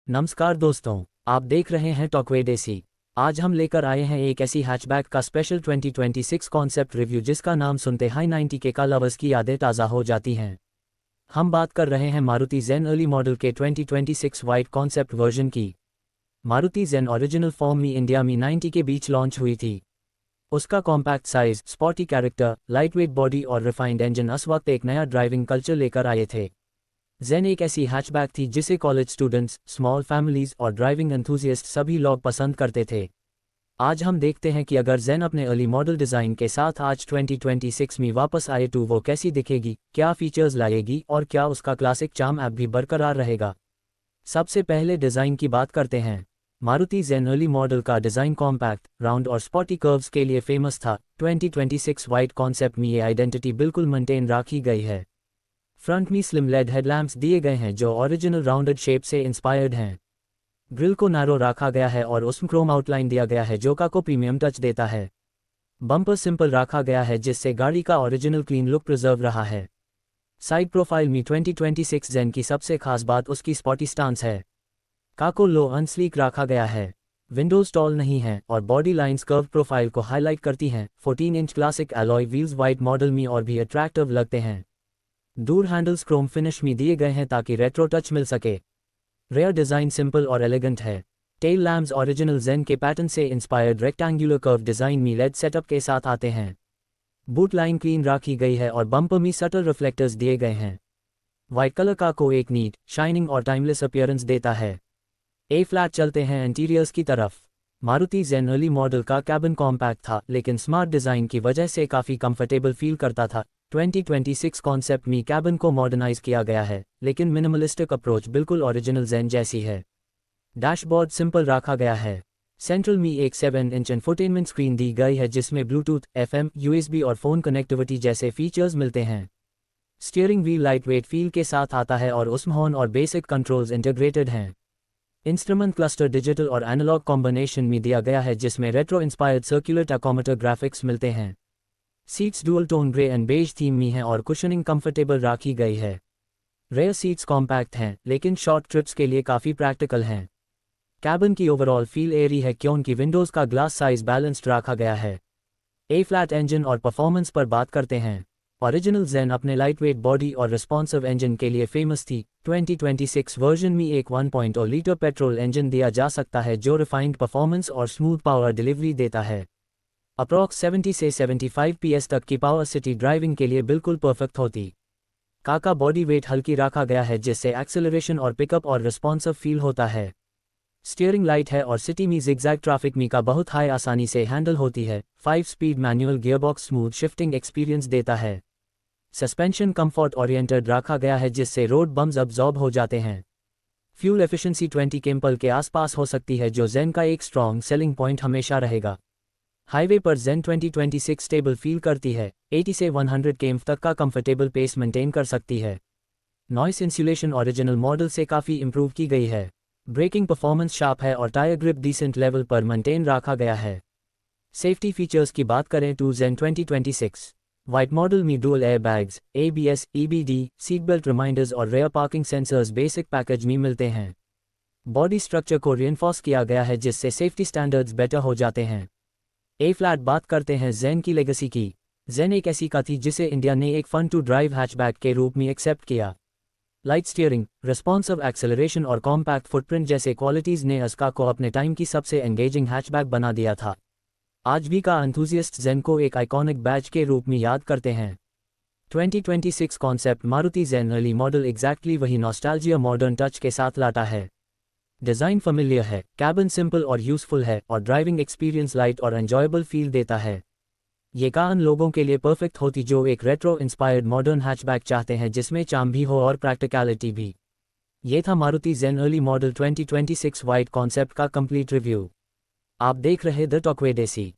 नमस्कार दोस्तों, आप देख रहे हैं टॉकवे देसी। आज हम लेकर आए हैं एक ऐसी हैचबैक का स्पेशल 2026 कॉन्सेप्ट रिव्यू जिसका नाम सुनते हाई 90 के का लवर्स की यादें ताज़ा हो जाती हैं। हम बात कर रहे हैं मारुति ज़ेन अर्ली मॉडल के 2026 वाइट कॉन्सेप्ट वर्जन की। मारुति ज़ेन ओरिजिनल फॉर्म में इंडिया में 90 के बीच लॉन्च हुई थी। उसका compact size, spotty character, lightweight body और रिफाइंड इंजन उस वक्त एक नया ड्राइविंग कल्चर लेकर आए थे। ज़ेन एक ऐसी हैचबैक थी जिसे कॉलेज स्टूडेंट्स, स्मॉल फैमिलीज और ड्राइविंग एंथुजियास्ट सभी लोग पसंद करते थे। आज हम देखते हैं कि अगर ज़ेन अपने अर्ली मॉडल डिज़ाइन के साथ आज 2026 में वापस आए तो वो कैसी दिखेगी, क्या फीचर्स लाएगी और क्या उसका क्लासिक चार्म ऐप भी बरकरार रहेगा। सबसे पहले डिज़ाइन की बात करते हैं। मारुति ज़ेन अर्ली मॉडल का डिज़ाइन कॉम्पैक्ट, राउंड और स्पॉटी कर्व्स के लिए फेमस था। 2026 वाइट कॉन्सेप्ट में ये आइडेंटिटी बिल्कुल मेंटेन रखी गई है। फ्रंट में स्लिम लेड हेडलैम्प्स दिए गए हैं जो ओरिजिनल राउंडेड शेप से इंस्पायर्ड हैं। ग्रिल को नैरो रखा गया है और उसमें क्रोम आउटलाइन दिया गया है जो कार को प्रीमियम टच देता है। बम्पर सिंपल रखा गया है जिससे गाड़ी का ओरिजिनल क्लीन लुक प्रिजर्व रहा है। साइड प्रोफाइल में 2026 ज़ेन की सबसे खास बात उसकी स्पॉटी स्टांस है। कार को लो अनस्लीक रखा गया है, विंडोज टॉल नहीं है और बॉडी लाइन्स कर्व प्रोफाइल को हाईलाइट करती हैं। 14 inch classic alloy wheels white model में और भी अट्रैक्टिव लगते हैं। डोर हैंडल्स क्रोम फिनिश में दिए गए हैं ताकि रेट्रो टच मिल सके। रेयर डिज़ाइन सिंपल और एलिगेंट है। टेल लैम्प्स ओरिजिनल ज़ेन के पैटर्न से इंस्पायर्ड रेक्टेंगुलर कर्व डिज़ाइन में लेड सेटअप के साथ आते हैं। बूट लाइन क्लीन रखी गई है और बम्पर में सटल रिफ्लेक्टर्स दिए गए हैं। वाइट कलर कार को एक नीट, शाइनिंग और टाइमलेस अपीयरेंस देता है। ए फ्लैट चलते हैं इंटीरियर्स की तरफ। मारुति ज़ेन अर्ली मॉडल का कैबिन कॉम्पैक्ट था लेकिन स्मार्ट डिज़ाइन की वजह से काफ़ी कंफर्टेबल फील करता था। 2026 कॉन्सेप्ट में कैबिन को मॉडर्नाइज किया गया है लेकिन मिनिमलिस्टिक अप्रोच बिल्कुल ओरिजिनल ज़ेन जैसी है। डैशबोर्ड सिंपल रखा गया है। सेंट्रल में एक 7 इंच इंफोटेनमेंट स्क्रीन दी गई है जिसमें ब्लूटूथ, FM, USB और फ़ोन कनेक्टिविटी जैसे फीचर्स मिलते हैं। स्टीयरिंग व्हील लाइटवेट फील के साथ आता है और उसमें हॉर्न और बेसिक कंट्रोल्स इंटीग्रेटेड हैं। इंस्ट्रूमेंट क्लस्टर डिजिटल और एनालॉग कॉम्बिनेशन में दिया गया है जिसमें retro inspired circular tachometer graphics मिलते हैं। Seats dual tone grey and beige theme में हैं और कुशनिंग कंफर्टेबल रखी गई है। रेयर सीट्स कॉम्पैक्ट हैं लेकिन शॉर्ट ट्रिप्स के लिए काफ़ी प्रैक्टिकल हैं। कैबिन की ओवरऑल फील एयरी है क्योंकि विंडोज़ का ग्लास साइज बैलेंस्ड रखा गया है। ए फ्लैट इंजन और परफॉर्मेंस पर बात करते हैं। ओरिजिनल ज़ेन अपने लाइटवेट बॉडी और रिस्पॉन्सिव इंजन के लिए फेमस थी। 2026 वर्जन में एक 1.0 लीटर पेट्रोल इंजन दिया जा सकता है जो रिफाइंड परफॉर्मेंस और स्मूथ पावर डिलीवरी देता है। अप्रॉक्स 70 से 75 PS तक की पावर सिटी ड्राइविंग के लिए बिल्कुल परफेक्ट होती। कार का बॉडी वेट हल्की रखा गया है जिससे एक्सेलरेशन और पिकअप और रिस्पॉन्सिव फील होता है। स्टीयरिंग लाइट है और सिटी में जिगजैग ट्रैफिक में का बहुत हाई आसानी से हैंडल होती है। 5 speed manual gearbox smooth shifting experience देता है। सस्पेंशन कंफर्ट ओरिएंटेड रखा गया है जिससे रोड बम्स अब्जॉर्ब हो जाते हैं। फ्यूल एफिशिएंसी 20 केम्पल के आसपास हो सकती है जो ज़ेन का एक स्ट्रॉन्ग सेलिंग पॉइंट हमेशा रहेगा। हाईवे पर ज़ेन 2026 स्टेबल फील करती है। 80 से 100 km तक का कंफर्टेबल पेस मेंटेन कर सकती है। नॉइस इंसुलेशन ओरिजिनल मॉडल से काफ़ी इंप्रूव की गई है। ब्रेकिंग परफॉर्मेंस शार्प है और टायर ग्रिप डिसेंट लेवल पर मेंटेन रखा गया है। सेफ्टी फीचर्स की बात करें तो ज़ेन 2026 वाइट मॉडल में dual air bags, ABS, EBD, seat belt reminders और rear parking sensors basic package में मिलते हैं। बॉडी स्ट्रक्चर को रिइंफोर्स किया गया है जिससे सेफ्टी स्टैंडर्ड्स बेटर हो जाते हैं। ए फ्लैट बात करते हैं ज़ेन की लेगेसी की। ज़ेन एक ऐसी कार थी जिसे इंडिया ने एक फन टू ड्राइव हैचबैक के रूप में एक्सेप्ट किया। लाइट स्टीयरिंग, रिस्पॉन्सिव एक्सेलरेशन और कॉम्पैक्ट फुटप्रिंट जैसे क्वालिटीज़ ने इस कार को अपने टाइम की सबसे एंगेजिंग हैचबैक बना दिया था। आज भी कार एंथुजियस्ट ज़ेन को एक आइकॉनिक बैच के रूप में याद करते हैं। 2026 concept Maruti Zen early model exactly वही नॉस्टैल्जिया मॉडर्न टच के साथ लाता है। डिज़ाइन फैमिलियर है, कैबिन सिंपल और यूज़फुल है और ड्राइविंग एक्सपीरियंस लाइट और एंजॉयबल फील देता है। ये कार उन लोगों के लिए परफेक्ट होती जो एक रेट्रो इंस्पायर्ड मॉडर्न हैचबैक चाहते हैं जिसमें चार्म भी हो और प्रैक्टिकलिटी भी। ये था Maruti Zen early model 2026 white concept का कंप्लीट रिव्यू। आप देख रहे द टॉकवे देसी।